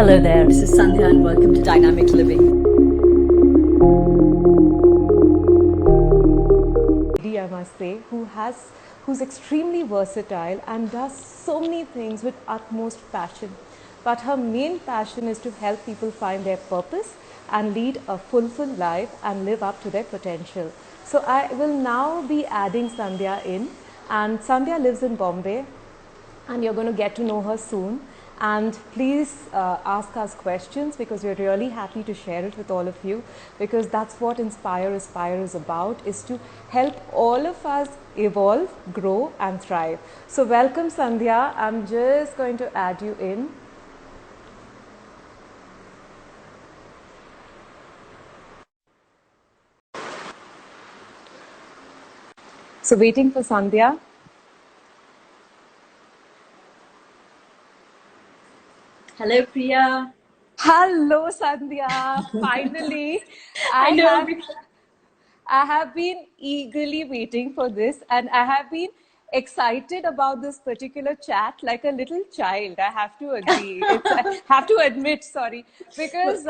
Hello there, this is Sandhya and welcome to Dynamic Living. Lady, I must say, who's extremely versatile and does so many things with utmost passion. But her main passion is to help people find their purpose and lead a fulfilled life and live up to their potential. So I will now be adding Sandhya in, and Sandhya lives in Bombay, and you're going to get to know her soon. And please ask us questions, because we're really happy to share it with all of you, because that's what Inspire Aspire is about, is to help all of us evolve, grow and thrive. So welcome Sandhya. I'm just going to add you in. So waiting for Sandhya. Hello, Priya. Hello Sandhya. Finally, I I know. have I have been eagerly waiting for this, and I have been excited about this particular chat like a little child. I have to agree. I have to admit, sorry, because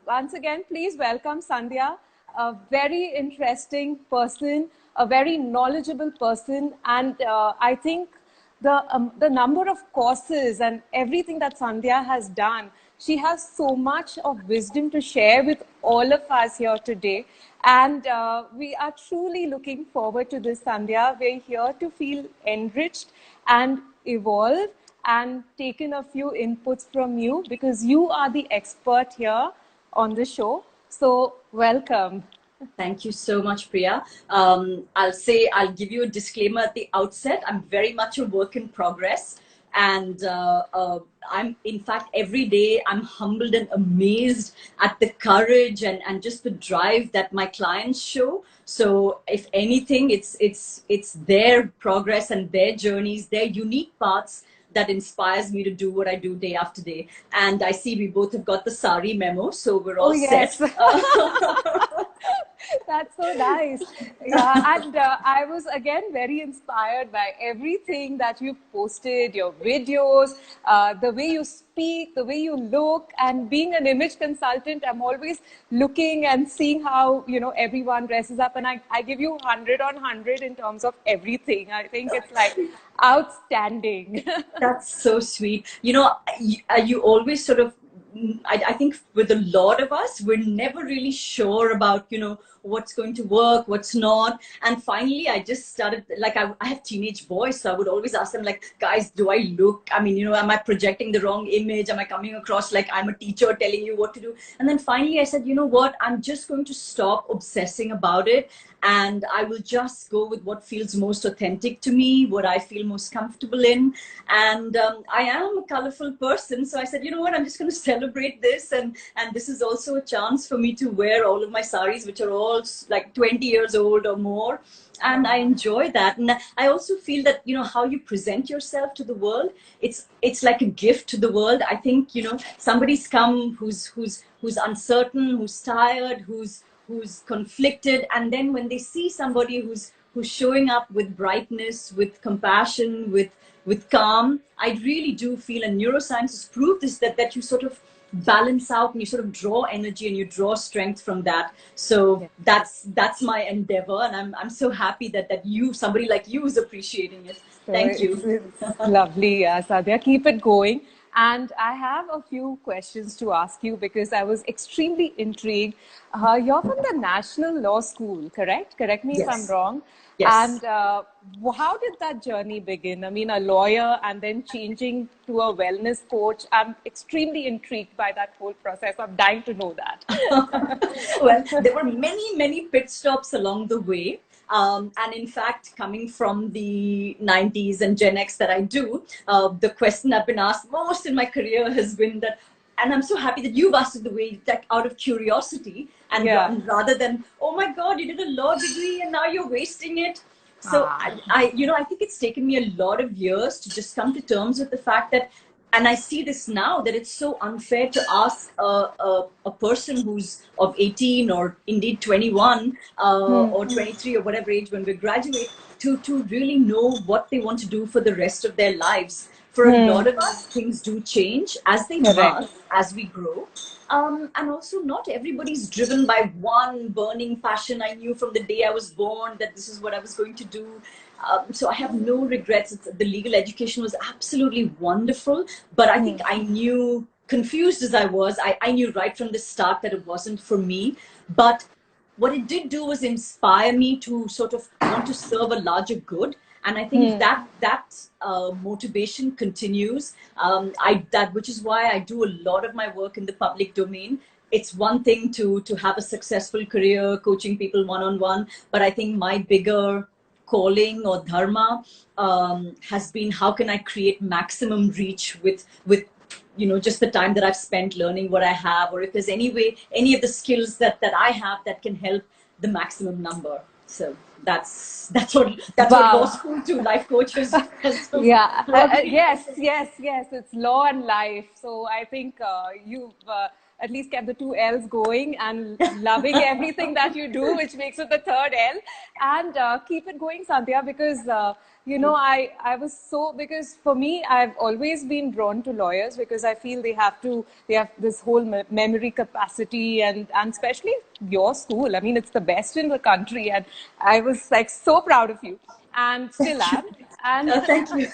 once again, please welcome Sandhya, a very interesting person, a very knowledgeable person, and I think the number of courses and everything that Sandhya has done, she has so much of wisdom to share with all of us here today. And we are truly looking forward to this, Sandhya. We're here to feel enriched and evolve and taken a few inputs from you, because you are the expert here on the show. So welcome. Thank you so much, Priya. I'll give you a disclaimer at the outset. I'm very much a work in progress. And I'm, in fact, every day I'm humbled and amazed at the courage and just the drive that my clients show. So if anything, it's their progress and their journeys, their unique paths that inspires me to do what I do day after day. And I see we both have got the sari memo, so we're all yes. set. That's so nice. Yeah, and I was again very inspired by everything that you've posted, your videos, the way you speak, the way you look. And being an image consultant, I'm always looking and seeing how everyone dresses up, and I give you 100 on 100 in terms of everything. I think it's like outstanding. That's so sweet. You always sort of, I think with a lot of us, we're never really sure about, what's going to work, what's not. And finally, I just started, like, I have teenage boys, so I would always ask them, like, guys, do I look, am I projecting the wrong image? Am I coming across like I'm a teacher telling you what to do? And then finally I said, you know what, I'm just going to stop obsessing about it. And I will just go with what feels most authentic to me, what I feel most comfortable in. And I am a colorful person. So I said, you know what, I'm just going to celebrate this. And this is also a chance for me to wear all of my saris, which are all like 20 years old or more. And I enjoy that. And I also feel that, how you present yourself to the world, it's like a gift to the world. I think, somebody's come who's uncertain, who's tired, who's conflicted, and then when they see somebody who's showing up with brightness, with compassion, with calm, I really do feel, and neuroscience has proved this, that you sort of balance out and you sort of draw energy and you draw strength from that. So that's my endeavor, and I'm so happy that somebody like you is appreciating it. So Thank you. it's lovely, Sadhya. Keep it going. And I have a few questions to ask you, because I was extremely intrigued. You're from the National Law School, correct? Correct me if I'm Yes. wrong. Yes. And how did that journey begin? I mean, a lawyer and then changing to a wellness coach. I'm extremely intrigued by that whole process. I'm dying to know that. Well, there were many, many pit stops along the way. And in fact, coming from the 90s and Gen X that I do, the question I've been asked most in my career has been that, and I'm so happy that you've asked it the way, like, out of curiosity, and rather than, oh my God, you did a law degree and now you're wasting it. So I think it's taken me a lot of years to just come to terms with the fact that, and I see this now, that it's so unfair to ask a person who's of 18 or indeed 21 or 23 or whatever age when we graduate to really know what they want to do for the rest of their lives. For a lot of us, things do change as they must, as we grow. And also, not everybody's driven by one burning passion. I knew from the day I was born that this is what I was going to do. So I have no regrets. The legal education was absolutely wonderful, but I think I knew, confused as I was, I knew right from the start that it wasn't for me. But what it did do was inspire me to sort of want to serve a larger good. And I think that motivation continues. Which is why I do a lot of my work in the public domain. It's one thing to have a successful career coaching people one-on-one, but I think my bigger calling or dharma has been, how can I create maximum reach with just the time that I've spent learning what I have, or if there's any way, any of the skills that I have that can help the maximum number. So that's what law school to life coaches has. Yes, it's law and life. So I think you've at least kept the two L's going and loving everything that you do, which makes it the third L. And keep it going, Sandhya, because I was so, because for me, I've always been drawn to lawyers because I feel they have this whole memory capacity, and especially your school. I mean, it's the best in the country, and I was like so proud of you, and still am. And thank you.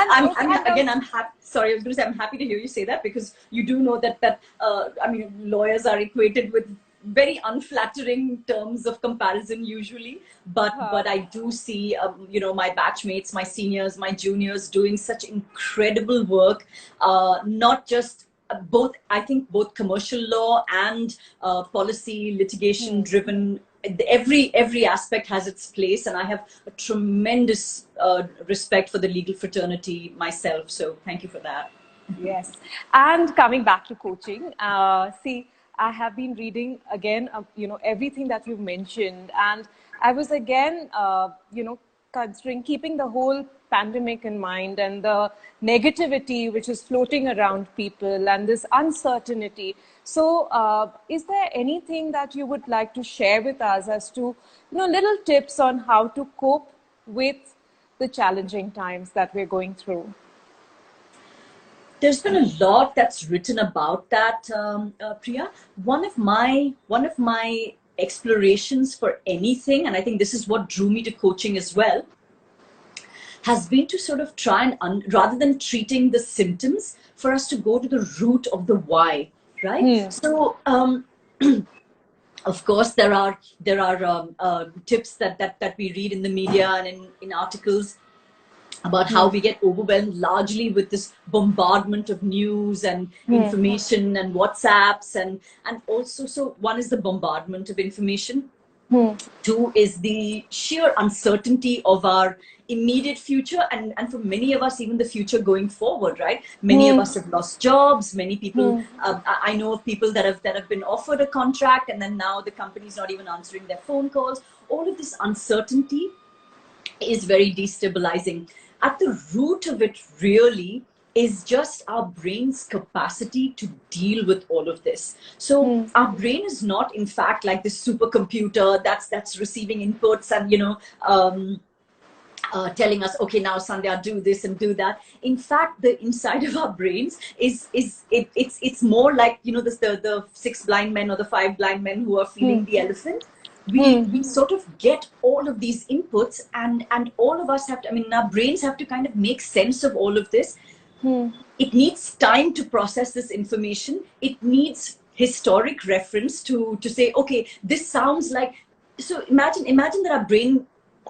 I'm happy. Sorry, I was going to say I'm happy to hear you say that, because you do know that lawyers are equated with very unflattering terms of comparison usually, but I do see my batchmates, my seniors, my juniors doing such incredible work, not just both commercial law and policy litigation driven. Every aspect has its place, and I have a tremendous respect for the legal fraternity myself, so thank you for that. Yes. And coming back to coaching, see, I have been reading again, everything that you've mentioned. And I was again, considering keeping the whole pandemic in mind and the negativity which is floating around people and this uncertainty. So is there anything that you would like to share with us as to, little tips on how to cope with the challenging times that we're going through? There's been a lot that's written about that, Priya. One of my explorations for anything, and I think this is what drew me to coaching as well, has been to sort of try and, rather than treating the symptoms, for us to go to the root of the why, right? So, of course, there are tips that we read in the media and in articles about how we get overwhelmed largely with this bombardment of news and information and WhatsApps and also, so one is the bombardment of information. Two is the sheer uncertainty of our immediate future, and for many of us, even the future going forward, right? Many of us have lost jobs. Many people, I know of people that have been offered a contract, and then now the company's not even answering their phone calls. All of this uncertainty is very destabilizing. At the root of it really is just our brain's capacity to deal with all of this. So our brain is not, in fact, like this supercomputer that's receiving inputs and telling us, okay, now Sandhya, do this and do that. In fact, the inside of our brains it's more like the 6 blind men or the 5 blind men who are feeding the elephant. We sort of get all of these inputs, and all of us have to, our brains have to kind of make sense of all of this. It needs time to process this information. It needs historic reference to say, okay, this sounds like, so imagine that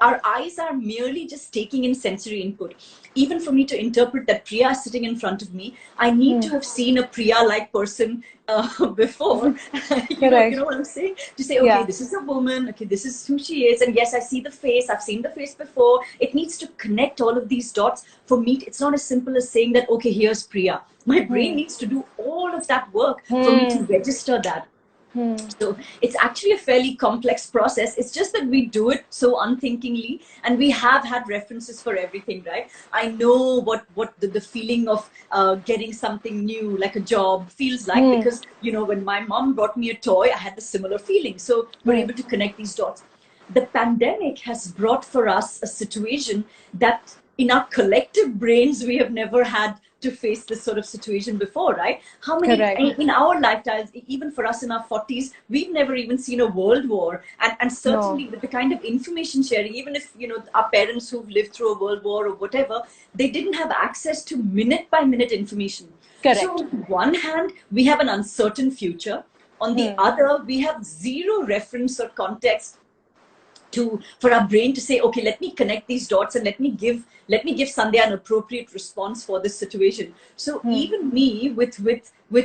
our eyes are merely just taking in sensory input. Even for me to interpret that Priya is sitting in front of me, I need to have seen a Priya-like person before. you know what I'm saying? To say, okay, this is a woman, okay, this is who she is, and yes, I see the face, I've seen the face before. It needs to connect all of these dots. For me, it's not as simple as saying that, okay, here's Priya. My brain needs to do all of that work for me to register that. So it's actually a fairly complex process. It's just that we do it so unthinkingly, and we have had references for everything, right? I know what the feeling of getting something new, like a job, feels like, because, when my mom brought me a toy, I had the similar feeling. So we're able to connect these dots. The pandemic has brought for us a situation that in our collective brains, we have never had to face this sort of situation before, right? How many Correct. in our lifetimes, even for us in our 40s, we've never even seen a world war. And No. certainly with the kind of information sharing, even if, our parents who've lived through a world war or whatever, they didn't have access to minute by minute information. So Correct. on one hand, we have an uncertain future. On the other, we have zero reference or context for our brain to say, okay, let me connect these dots and let me give Sandhya an appropriate response for this situation. So even me with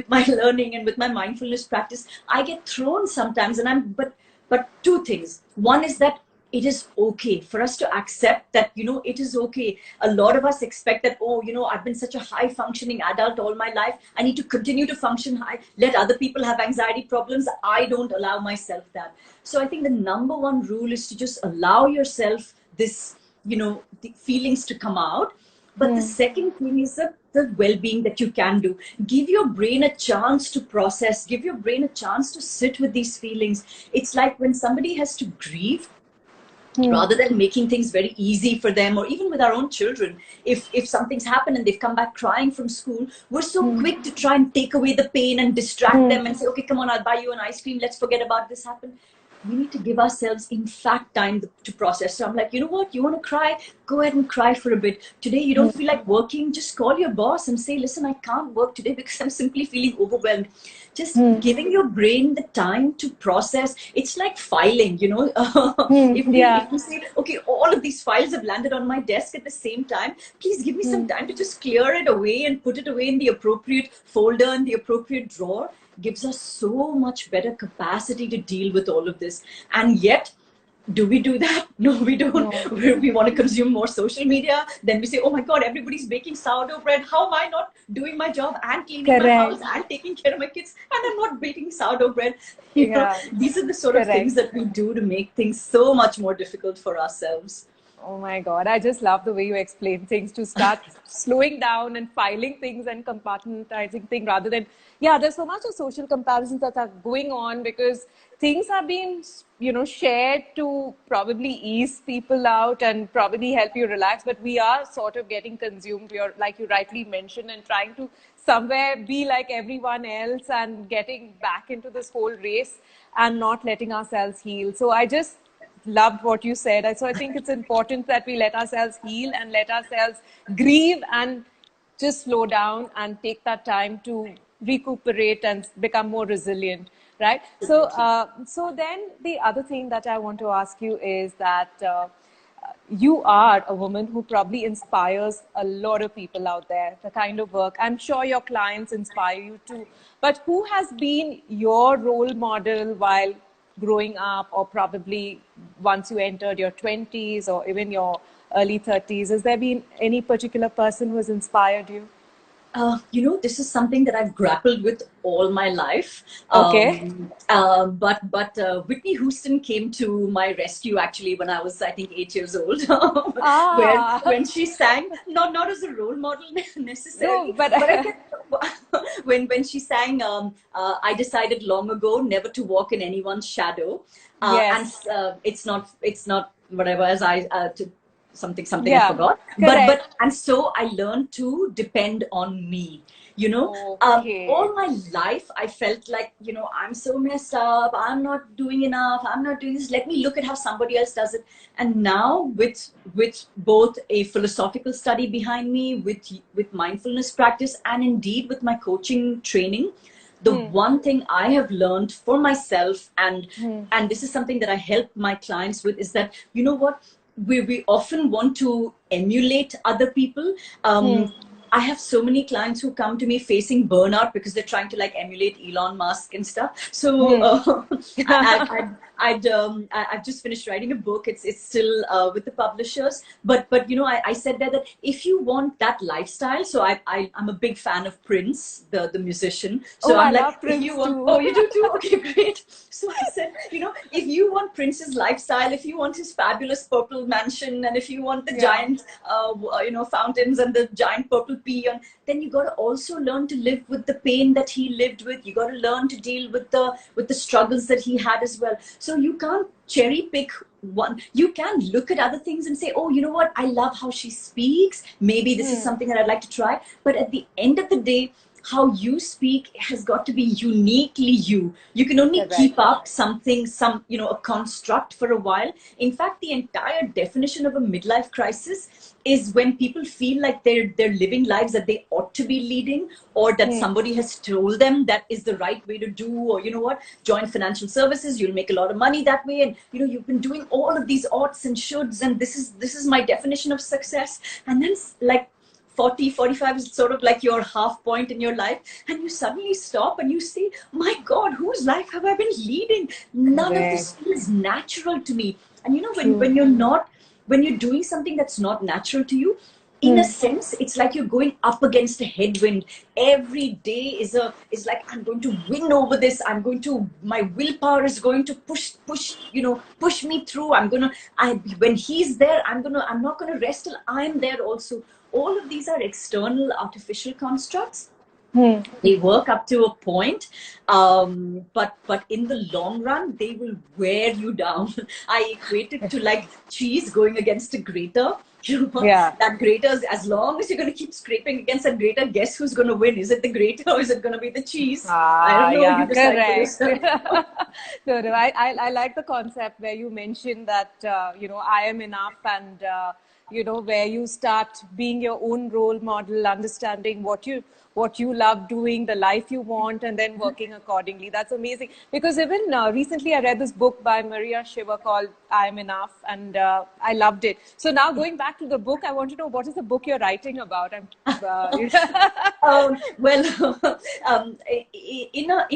my learning and with my mindfulness practice, I get thrown sometimes, and but two things. One is that it is okay for us to accept that, it is okay. A lot of us expect that, oh, I've been such a high functioning adult all my life. I need to continue to function high. Let other people have anxiety problems. I don't allow myself that. So I think the number one rule is to just allow yourself this, the feelings to come out. But the second thing is the well-being that you can do. Give your brain a chance to process. Give your brain a chance to sit with these feelings. It's like when somebody has to grieve, rather than making things very easy for them, or even with our own children, if something's happened and they've come back crying from school, we're so quick to try and take away the pain and distract them and say, okay, come on, I'll buy you an ice cream, let's forget about this happened. We need to give ourselves, in fact, time to process. So I'm like, you know what, you want to cry, go ahead and cry for a bit. Today you don't feel like working, just call your boss and say, listen, I can't work today because I'm simply feeling overwhelmed. Just giving your brain the time to process. It's like filing, if you say, okay, all of these files have landed on my desk at the same time, please give me some time to just clear it away and put it away in the appropriate folder and the appropriate drawer. Gives us so much better capacity to deal with all of this. And yet, do we do that? No, we don't. No. We want to consume more social media. Then we say, oh my God, everybody's baking sourdough bread. How am I not doing my job and cleaning my house Correct. and taking care of my kids, and I'm not baking sourdough bread? Yeah. These are the sort of things Correct. that we do to make things so much more difficult for ourselves. Oh my God, I just love the way you explain things, to start slowing down and filing things and compartmentalizing things rather than, yeah, there's so much of social comparisons that are going on because things are being, shared to probably ease people out and probably help you relax. But we are sort of getting consumed, we are, like you rightly mentioned, and trying to somewhere be like everyone else and getting back into this whole race and not letting ourselves heal. So I just loved what you said. So I think it's important that we let ourselves heal and let ourselves grieve and just slow down and take that time to recuperate and become more resilient, right? So, Definitely. so then the other thing that I want to ask you is that you are a woman who probably inspires a lot of people out there, the kind of work. I'm sure your clients inspire you too. But who has been your role model while growing up, or probably once you entered your 20s or even your early 30s? Has there been any particular person who has inspired you? This is something that I've grappled with all my life. Okay. But Whitney Houston came to my rescue actually when I was, I think, 8 years old, where Ah, when she sang, not as a role model no, necessarily, but but I get when she sang, I decided long ago never to walk in anyone's shadow, and yes. it's not whatever as something I Yeah, forgot. But correct. and so I learned to depend on me. All Okay. my life I felt like, I'm so messed up. I'm not doing enough. I'm not doing this. Let me look at how somebody else does it. And now with both a philosophical study behind me, with mindfulness practice, and indeed with my coaching training, the one thing I have learned for myself, and this is something that I help my clients with, is that, what, we often want to emulate other people. I have so many clients who come to me facing burnout because they're trying to like emulate Elon Musk and stuff. So I've just finished writing a book. It's still with the publishers, but I said there that if you want that lifestyle, so I'm a big fan of Prince, the musician. Oh, So I I'm like, love if you Prince want, too. oh, you do too, okay, great. So I said, if you want Prince's lifestyle, if you want his fabulous purple mansion, and if you want the Yeah. giant, fountains and the giant purple pea, then you got to also learn to live with the pain that he lived with. You got to learn to deal with the struggles that he had as well. So you can't cherry pick one. You can look at other things and say, oh, you know what? I love how she speaks. Maybe this is something that I'd like to try. But at the end of the day, how you speak has got to be uniquely you. You can only keep up something, a construct for a while. In fact, the entire definition of a midlife crisis is when people feel like they're living lives that they ought to be leading, or that somebody has told them that is the right way to do, or you know what, join financial services, you'll make a lot of money that way, and you've been doing all of these oughts and shoulds, and this is my definition of success. And then like 40-45 is sort of like your half point in your life, and you suddenly stop and you say, my God, whose life have I been leading? None of this feels natural to me. And when you're doing something that's not natural to you, in a sense, it's like you're going up against a headwind. Every day is like, I'm going to win over this. My willpower is going to push me through. When he's there, I'm not going to rest till I'm there also. All of these are external artificial constructs. They work up to a point, but in the long run, they will wear you down. I equate it to like cheese going against a grater. That grater, as long as you're going to keep scraping against that grater, guess who's going to win? Is it the grater or is it going to be the cheese? I don't know. Yeah, you decide correct. No, no, I like the concept where you mentioned that, I am enough, and, where you start being your own role model, understanding what you love doing, the life you want, and then working accordingly. That's amazing. Because even recently I read this book by Maria Shiva called I Am Enough, and I loved it. So now going back to the book, I want to know, what is the book you're writing about? In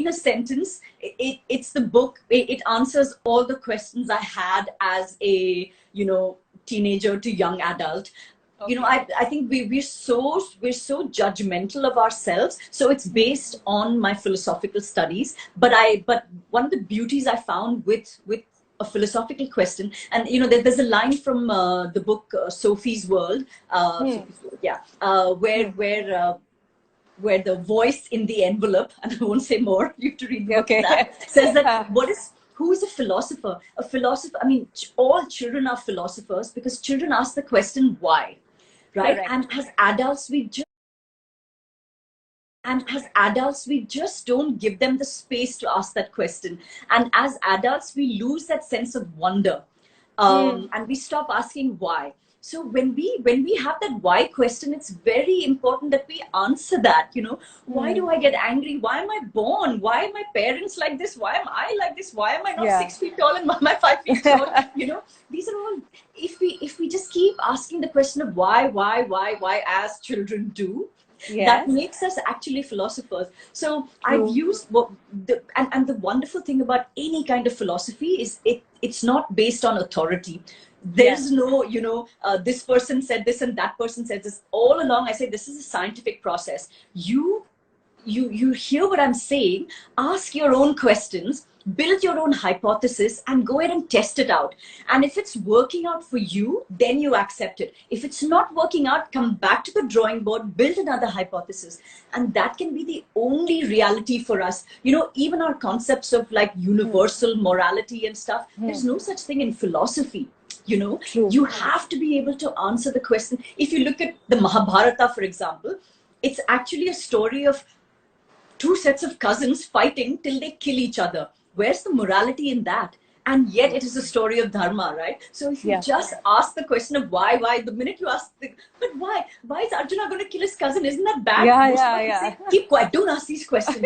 a sentence, it's the book. It answers all the questions I had as a, teenager to young adult. Okay. I think we're so judgmental of ourselves. So it's based on my philosophical studies. But one of the beauties I found with a philosophical question, and there's a line from the book Sophie's World, where the voice in the envelope, and I won't say more, you have to read the book, says that who is a philosopher? A philosopher, I mean, all children are philosophers because children ask the question, why? Right? Correct. And as adults, we just don't give them the space to ask that question. And as adults, we lose that sense of wonder, and we stop asking why. So when we have that why question, it's very important that we answer that. Why do I get angry? Why am I born? Why are my parents like this? Why am I like this? Why am I not 6 feet tall and am I 5 feet tall? These are all. If we just keep asking the question of why as children do, that makes us actually philosophers. So I've used and the wonderful thing about any kind of philosophy is it's not based on authority. There's no, this person said this and that person said this. All along, I say this is a scientific process. You hear what I'm saying, ask your own questions, build your own hypothesis, and go ahead and test it out. And if it's working out for you, then you accept it. If it's not working out, come back to the drawing board, build another hypothesis. And that can be the only reality for us. Even our concepts of like universal morality and stuff, there's no such thing in philosophy. You have to be able to answer the question. If you look at the Mahabharata, for example, it's actually a story of two sets of cousins fighting till they kill each other. Where's the morality in that? And yet it is a story of dharma, right? So if you just ask the question of why, the minute you ask but why is Arjuna going to kill his cousin? Isn't that bad? Say, keep quiet, don't ask these questions.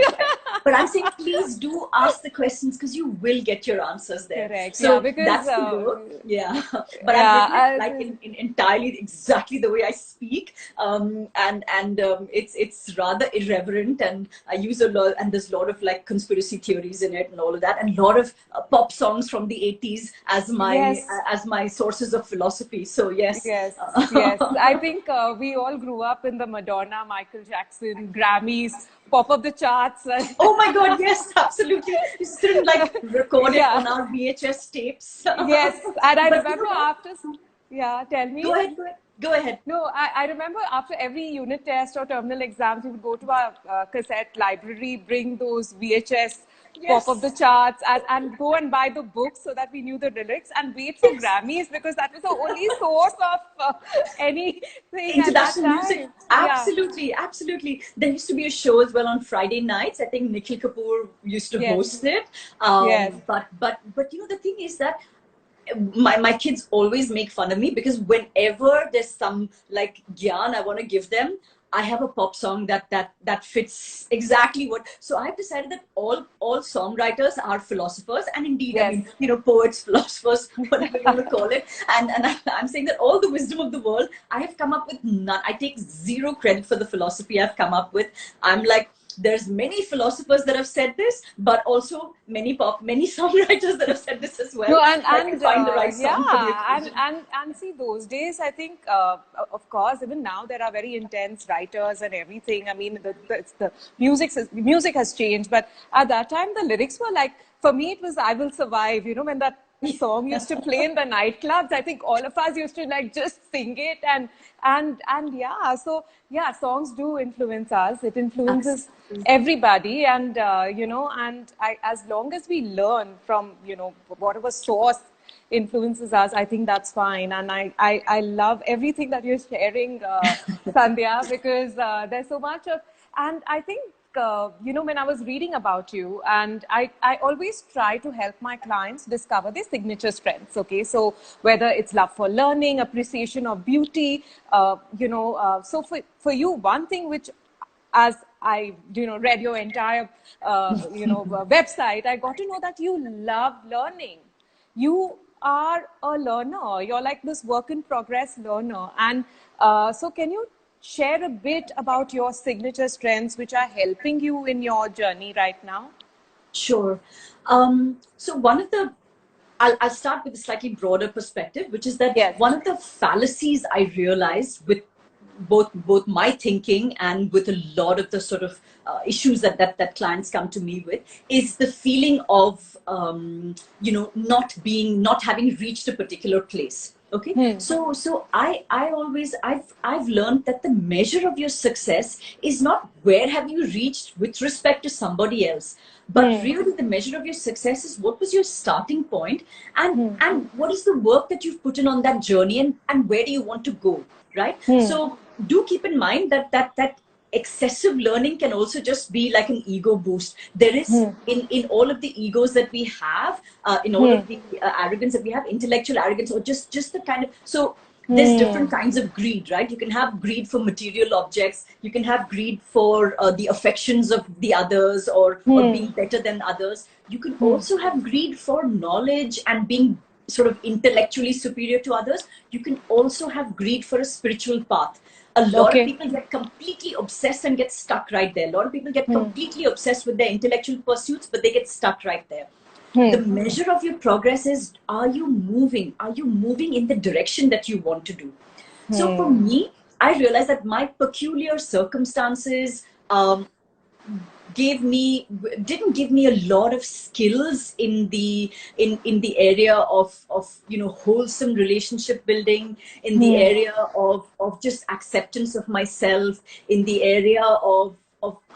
But I'm saying, please do ask the questions, because you will get your answers there. Correct. So that's the goal. But I've written it like in entirely exactly the way I speak. It's rather irreverent, and I use a lot, and there's a lot of like conspiracy theories in it and all of that, and a lot of pop songs from the 80s as my sources of philosophy. So yes. I think we all grew up in the Madonna, Michael Jackson, Grammys, pop up the charts. Oh my God, yes, absolutely. We still like record it on our VHS tapes. Yes, and I remember tell me. Go ahead. No, I remember after every unit test or terminal exams, we would go to our cassette library, bring those VHS pop up the Yes. charts and go and buy the books so that we knew the lyrics and wait for Yes. Grammys because that was the only source of anything at that International music, time. Yeah. absolutely, absolutely. There used to be a show as well on Friday nights. I think Nikhil Kapoor used to Yes. host it. Yes. But you know, the thing is that my kids always make fun of me because whenever there's some like gyan I want to give them, I have a pop song that fits exactly what. So I've decided that all songwriters are philosophers, and indeed, I Yes. mean, you know, poets, philosophers, whatever you want to call it. And I'm saying that all the wisdom of the world, I have come up with none. I take zero credit for the philosophy I've come up with. I'm like, there's many philosophers that have said this, but also many songwriters that have said this as well. No, So I can find the right song for the yeah, occasion. and see those days. I think, of course, even now there are very intense writers and everything. I mean, the music has changed, but at that time the lyrics were like, for me, it was "I Will Survive." You know, when that song used to play in the nightclubs, I think all of us used to like just sing it and yeah. So yeah, songs do influence us. It influences Absolutely. everybody, and as long as we learn from whatever source influences us, I think that's fine. And I love everything that you're sharing, Sandhya, because there's so much of, and I think when I was reading about you, and I always try to help my clients discover their signature strengths. Okay, so whether it's love for learning, appreciation of beauty, so for you, one thing which, as I read your entire website, I got to know that you love learning. You are a learner. You're like this work in progress learner. And so can you share a bit about your signature strengths which are helping you in your journey right now? Sure. So one of the I'll start with a slightly broader perspective, which is that Yes. one of the fallacies I realized with both my thinking and with a lot of the sort of issues that clients come to me with is the feeling of not having reached a particular place. Okay, so I've learned that the measure of your success is not where have you reached with respect to somebody else, but really the measure of your success is what was your starting point, and what is the work that you've put in on that journey, and where do you want to go, right? So do keep in mind that excessive learning can also just be like an ego boost. There is in all of the egos that we have, in all of the arrogance that we have, intellectual arrogance, or just the kind of, so there's different kinds of greed, right? You can have greed for material objects, you can have greed for the affections of the others, or being better than others. You can also have greed for knowledge and being sort of intellectually superior to others. You can also have greed for a spiritual path. A lot of Okay. people get completely obsessed and get stuck right there. A lot of people get completely obsessed with their intellectual pursuits, but they get stuck right there. The measure of your progress is, are you moving? Are you moving in the direction that you want to do? So for me, I realized that my peculiar circumstances didn't give me a lot of skills in the area of wholesome relationship building, in the area of just acceptance of myself, in the area of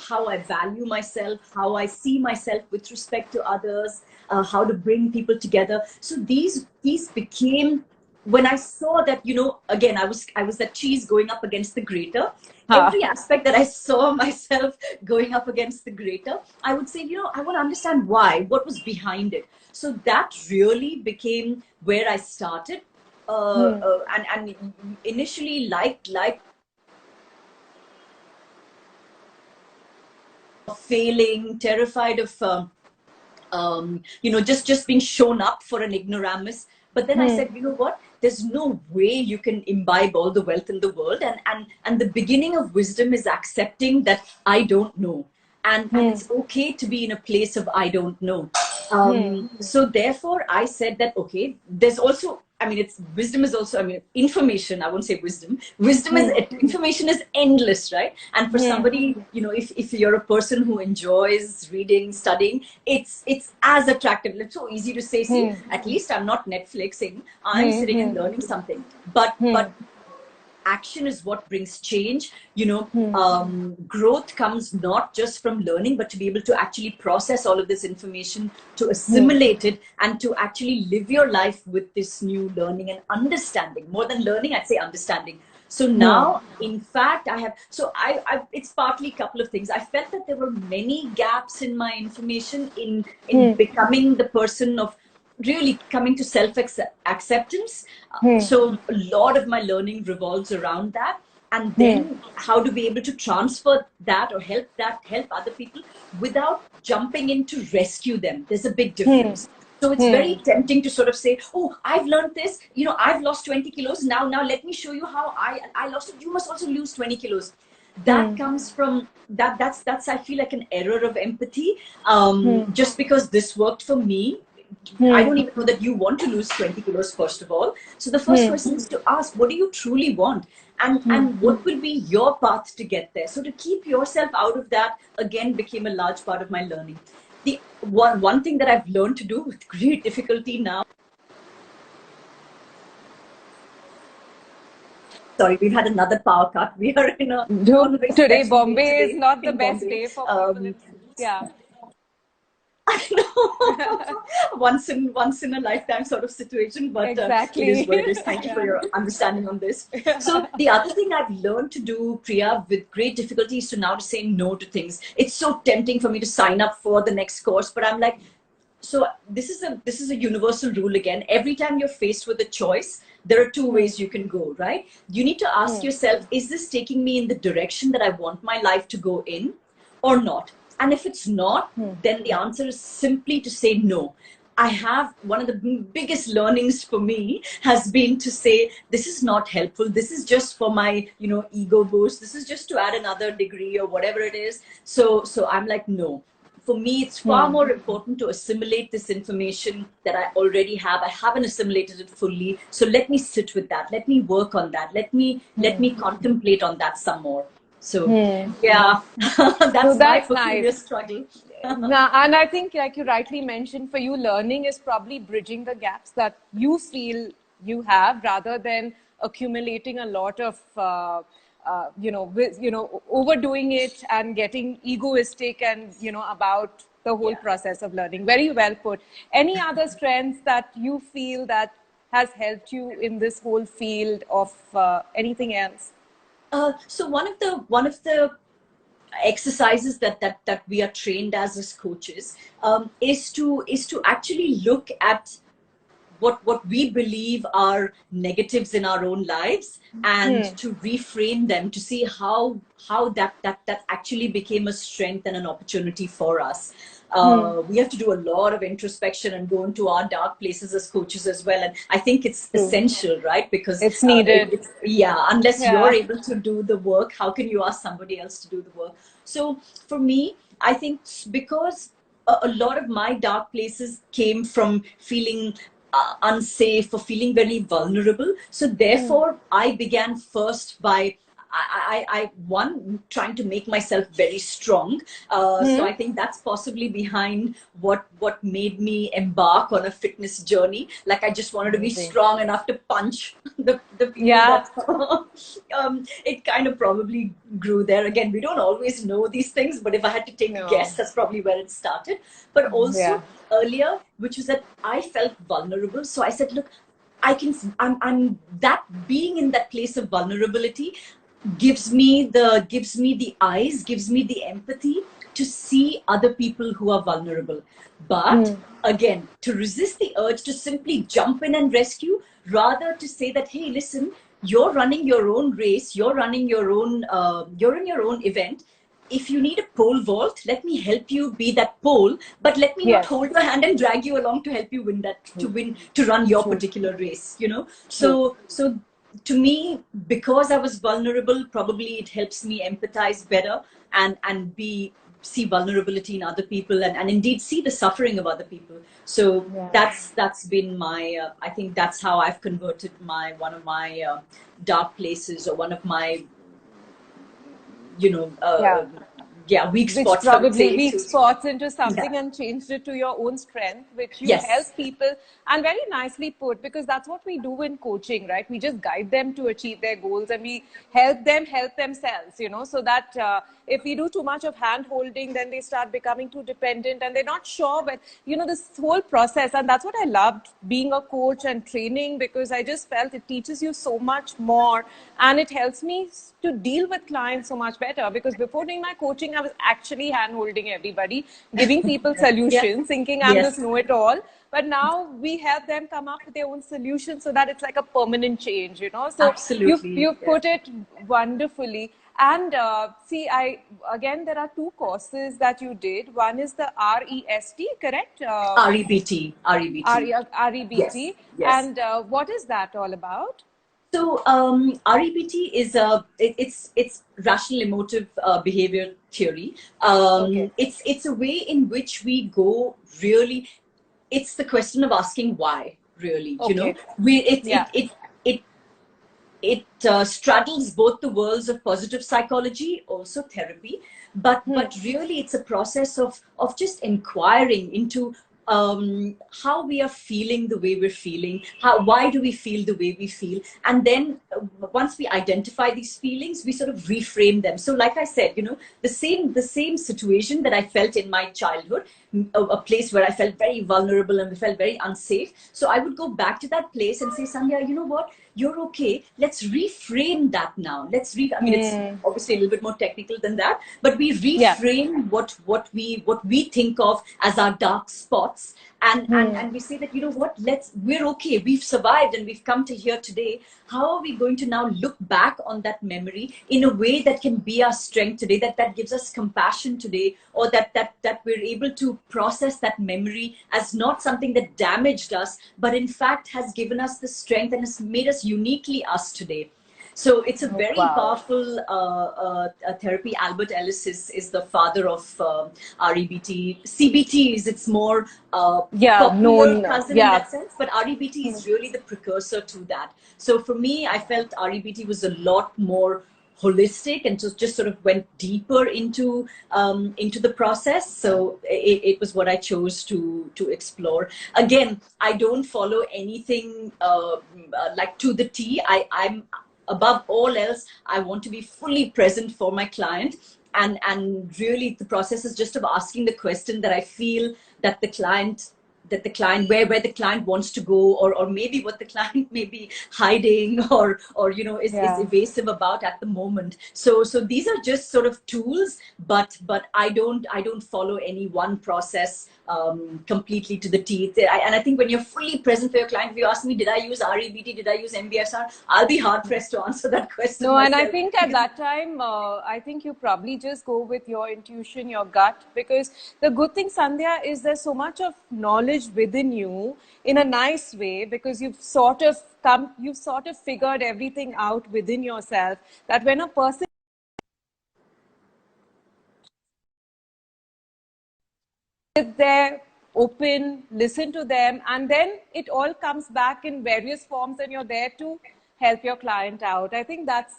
how I value myself, how I see myself with respect to others, how to bring people together. So these became, when I saw that, again, I was that cheese going up against the grater. Every aspect that I saw myself going up against the grater, I would say, I want to understand why, what was behind it. So that really became where I started. And initially, like failing, terrified of just being shown up for an ignoramus. But then I said, you know what? There's no way you can imbibe all the wealth in the world, and the beginning of wisdom is accepting that I don't know, and it's okay to be in a place of I don't know. So therefore, I said that okay, there's also, I mean, it's wisdom is also, I mean, information. I won't say wisdom. Wisdom is information is endless, right? And for somebody, if you're a person who enjoys reading, studying, it's as attractive. It's so easy to say, see, at least I'm not Netflixing. I'm sitting and learning something. But action is what brings change. Growth comes not just from learning, but to be able to actually process all of this information, to assimilate it, and to actually live your life with this new learning and understanding. More than learning, I'd say understanding. So now, in fact, it's partly a couple of things. I felt that there were many gaps in my information in becoming the person of really coming to self-acceptance. So a lot of my learning revolves around that. And then how to be able to transfer that or help other people without jumping in to rescue them. There's a big difference. So it's very tempting to sort of say, oh, I've learned this, I've lost 20 kilos. Now let me show you how I lost it. You must also lose 20 kilos. That comes from that's I feel like an error of empathy. Just because this worked for me, I don't even know that you want to lose 20 kilos, first of all. So the first question is to ask, what do you truly want? And what will be your path to get there? So to keep yourself out of that, again, became a large part of my learning. The one thing that I've learned to do with great difficulty now. Sorry, we've had another power cut. We are in a today. Bombay is not the best day for people. Yeah. I know. once in a lifetime sort of situation, but exactly. It is what it is. Thank you for your understanding on this. So the other thing I've learned to do, Priya, with great difficulty is to now to say no to things. It's so tempting for me to sign up for the next course, but I'm like, so this is a universal rule again. Every time you're faced with a choice, there are two ways you can go, right? You need to ask yourself, is this taking me in the direction that I want my life to go in or not? And if it's not, then the answer is simply to say no. I have one of the biggest learnings for me has been to say, this is not helpful. This is just for my, ego boost. This is just to add another degree or whatever it is. So I'm like, no. For me, it's far more important to assimilate this information that I already have. I haven't assimilated it fully. So let me sit with that. Let me work on that. Let me contemplate on that some more. So yeah, that's my peculiar struggle. And I think, like you rightly mentioned, for you, learning is probably bridging the gaps that you feel you have, rather than accumulating a lot of overdoing it and getting egoistic and about the whole process of learning. Very well put. Any other strengths that you feel that has helped you in this whole field of anything else? So one of the exercises that we are trained as coaches is to actually look at what we believe are negatives in our own lives and to reframe them, to see how that actually became a strength and an opportunity for us. We have to do a lot of introspection and go into our dark places as coaches as well. And I think it's essential, right? Because it's needed. Unless you're able to do the work, how can you ask somebody else to do the work? So for me, I think because a lot of my dark places came from feeling unsafe or feeling very vulnerable. So therefore, I began first by I trying to make myself very strong. So I think that's possibly behind what made me embark on a fitness journey. Like I just wanted to be strong enough to punch the people. Yeah. It kind of probably grew there. Again, we don't always know these things, but if I had to take a guess, that's probably where it started. But also earlier, which was that I felt vulnerable. So I said, look, I'm that being in that place of vulnerability gives me the eyes, gives me the empathy to see other people who are vulnerable. But again, to resist the urge to simply jump in and rescue, rather to say that, hey, listen, you're running your own race, you're running your own, you're in your own event. If you need a pole vault, let me help you be that pole, but let me not hold your hand and drag you along to help you win that, to run your particular race, So to me, because I was vulnerable, probably it helps me empathize better and see vulnerability in other people and indeed see the suffering of other people. So that's been my, I think that's how I've converted one of my dark places, or one of my, yeah, weak which spots, I would probably say. weak spots into something Yeah. and changed it to your own strength, which you help Yes. people. And very nicely put, because that's what we do in coaching, right? We just guide them to achieve their goals, and we help them help themselves, you know, so that if we do too much of hand holding, then they start becoming too dependent and they're not sure. But, you know, this whole process, and that's what I loved being a coach and training, because I just felt it teaches you so much more, and it helps me to deal with clients so much better. Because before doing my coaching, I was actually hand holding everybody, giving people Yeah. solutions, thinking I'm this Yes. know it all. But now we help them come up with their own solutions, so that it's like a permanent change, you know. So Absolutely. you've put it wonderfully. And see, I again, there are two courses that you did. One is the REST, correct? REBT. REBT. Yes. REBT. Yes. And what is that all about? So REBT is it's rational emotive behavior theory. Okay. It's a way in which we go really. It's the question of asking why. Really, you know, Okay. we it it Yeah. it it it straddles both the worlds of positive psychology, also therapy, but really it's a process of just inquiring into how we are feeling the way we're feeling, why do we feel the way we feel, and then once we identify these feelings, we sort of reframe them. So, like I said, you know, the same situation that I felt in my childhood, a place where I felt very vulnerable and felt very unsafe. So I would go back to that place and say, Sandhya, you know what? You're okay. Let's reframe that now. I mean, it's obviously a little bit more technical than that, but we Yeah. reframe what we think of as our dark spots, and we say that, you know what, we're okay, we've survived and we've come to here today. How are we going to now look back on that memory in a way that can be our strength today, that gives us compassion today, or that we're able to process that memory as not something that damaged us, but in fact has given us the strength and has made us uniquely us today. So it's a Oh, very wow. powerful therapy. Albert Ellis is the father of REBT. CBT is its more Yeah, popular known. cousin in Yeah. that sense, but REBT is really the precursor to that. So for me, I felt REBT was a lot more holistic and just sort of went deeper into the process. So it was what I chose to explore. Again, I don't follow anything like to the T. I'm above all else, I want to be fully present for my client. And really the process is just of asking the question that I feel that the client where the client wants to go, or maybe what the client may be hiding, or you know, is Yeah. evasive about at the moment. So these are just sort of tools, but I don't follow any one process completely to the teeth. And I think when you're fully present for your client, if you ask me, did I use REBT, did I use MBSR, I'll be hard pressed to answer that question No, and I myself. think at that time, I think you probably just go with your intuition, your gut, because the good thing, Sandhya, is there's so much of knowledge within you in a nice way, because you've sort of figured everything out within yourself, that when a person sit there, open, listen to them, and then it all comes back in various forms, and you're there to help your client out. I think that's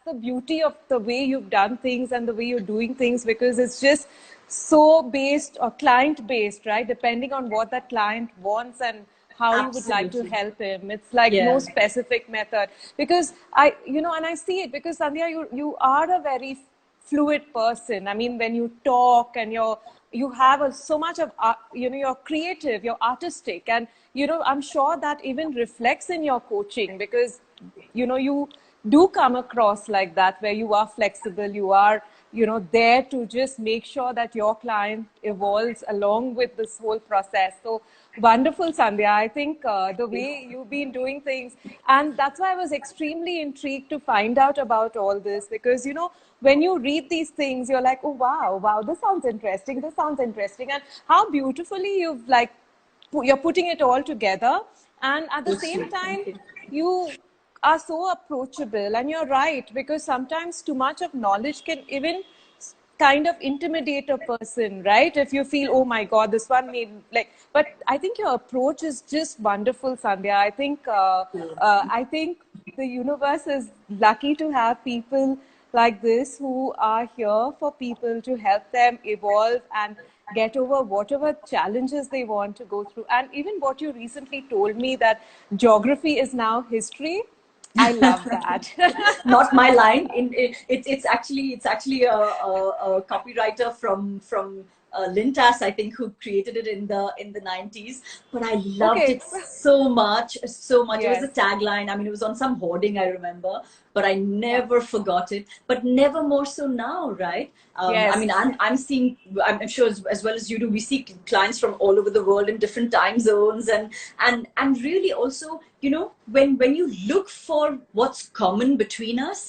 the beauty of the way you've done things and the way you're doing things, because it's just so based or client based, right? Depending on what that client wants and how you would like to Absolutely. help him. It's like no Yeah. specific method. Because and I see it, because Sandhya, you are a very fluid person. I mean, when you talk and you have so much of you're creative, you're artistic, and I'm sure that even reflects in your coaching, because you do come across like that, where you are flexible, you are there to just make sure that your client evolves along with this whole process. So wonderful, Sandhya. I think the way you've been doing things, and that's why I was extremely intrigued to find out about all this, because when you read these things, you're like, oh wow, this sounds interesting, and how beautifully you're putting it all together. And at the So same sweet. time, Thank you. you are so approachable, and you're right, because sometimes too much of knowledge can even kind of intimidate a person, right? If you feel, oh my god, this one made like, but I think your approach is just wonderful, Sandhya. I think the universe is lucky to have people like this who are here for people to help them evolve and get over whatever challenges they want to go through. And even what you recently told me, that geography is now history, I love that. Not my line. It's actually a copywriter from Lintas, I think, who created it in the 90s. But I loved Okay. it so much, so much. It was a Yes. tagline. I mean, it was on some hoarding, I remember, but I Yeah. never forgot it. But never more so now, right? I Yes. mean, I'm seeing. I'm sure as well as you do. We see clients from all over the world in different time zones, and really also, when you look for what's common between us,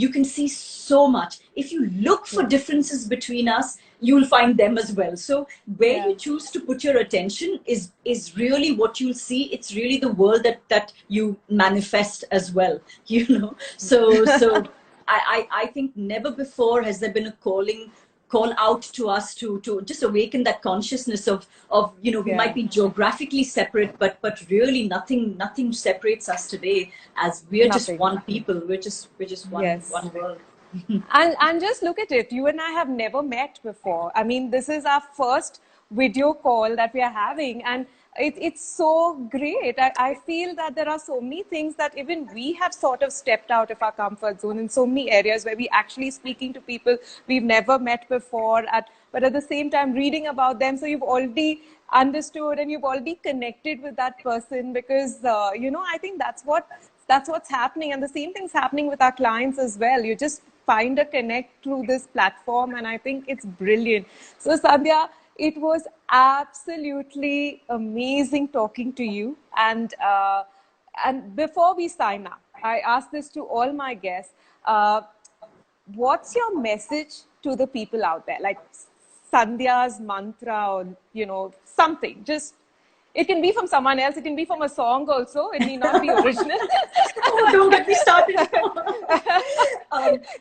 you can see so much. If you look for Yeah. differences between us, you'll find them as well. So where Yeah. you choose to put your attention is really what you'll see. It's really the world that you manifest as well. So I think never before has there been a call out to us to just awaken that consciousness of we might Yeah. be geographically separate, but really nothing separates us today, as we're just Nothing. one people. We're just one Yes. world. And just look at it. You and I have never met before. I mean, this is our first video call that we are having, and it's so great. I feel that there are so many things that even we have sort of stepped out of our comfort zone in so many areas where we actually speaking to people we've never met before, but at the same time reading about them. So you've already understood and you've already connected with that person, because I think that's what's happening, and the same thing's happening with our clients as well. You just find a connect through this platform, and I think it's brilliant. So Sandhya, it was absolutely amazing talking to you, and before we sign up, I ask this to all my guests. What's your message to the people out there, like Sandhya's mantra, or something? Just, it can be from someone else, it can be from a song also, it need not be original. Oh, don't get me started.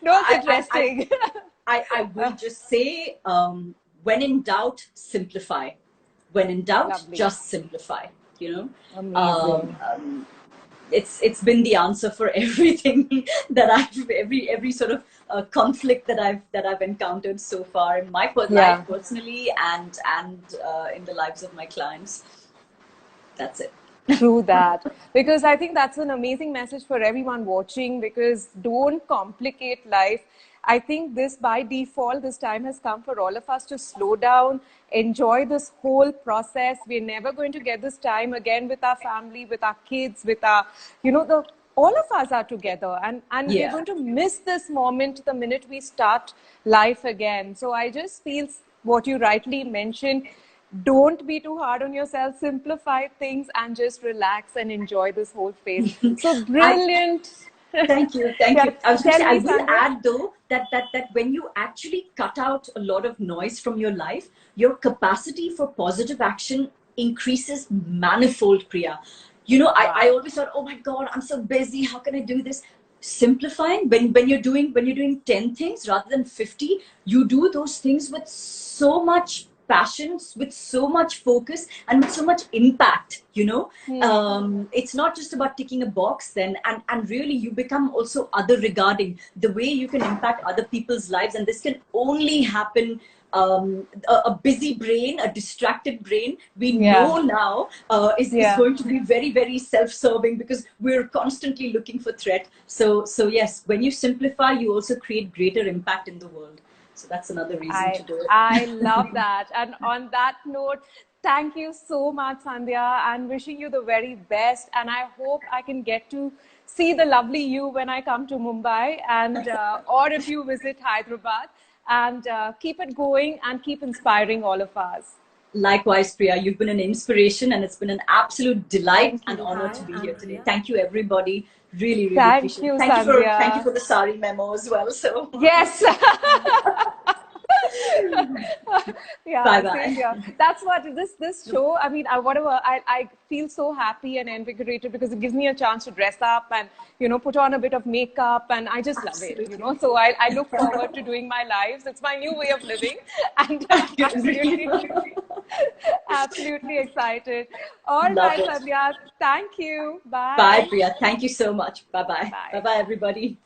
No, it's I, interesting. I will just say, when in doubt, simplify. When in doubt, Lovely. just simplify. You know, Amazing. it's been the answer for everything that every sort of conflict that I've encountered so far in my life Yeah. personally, and in the lives of my clients. That's it. True that. Because I think that's an amazing message for everyone watching, because don't complicate life. I think this by default, this time has come for all of us to slow down, enjoy this whole process. We're never going to get this time again with our family, with our kids, with our, all of us are together, and we're Yeah. going to miss this moment the minute we start life again. So I just feel what you rightly mentioned, don't be too hard on yourself, simplify things, and just relax and enjoy this whole phase. So I brilliant. Thank you, thank Yeah, you. I was going to tell say, I me, will Sandhya. add though that when you actually cut out a lot of noise from your life, your capacity for positive action increases manifold, Priya. I Wow. always thought, oh my God, I'm so busy. How can I do this? Simplifying, when you're doing 10 things rather than 50, you do those things with so much passion, with so much focus, and with so much impact. Hmm. It's not just about ticking a box then, and really you become also other regarding the way you can impact other people's lives. And this can only happen, a busy brain, a distracted brain, we Yeah. know now, is Yeah. going to be very, very self-serving, because we're constantly looking for threat. So yes, when you simplify, you also create greater impact in the world. So that's another reason I to do I it. love that. And on that note, thank you so much, Sandhya, and wishing you the very best. And I hope I can get to see the lovely you when I come to Mumbai, and or if you visit Hyderabad. And keep it going and keep inspiring all of us. Likewise, Priya, you've been an inspiration, and it's been an absolute delight Thank and you. honor to be here today. Thank you, everybody. Really, really Thank appreciate it. you, Thank you for Sandhya. the sari memo as well. So, Yes. bye Yeah, same bye. here. That's what this show. I mean, I feel so happy and invigorated because it gives me a chance to dress up and put on a bit of makeup, and I just love it. Absolutely. So I look forward to doing my lives. It's my new way of living, and absolutely, absolutely excited. All Love right, it. Sandhya. Thank you. Bye, Bye. Priya. Thank you so much. Bye bye. Bye Bye. bye, everybody.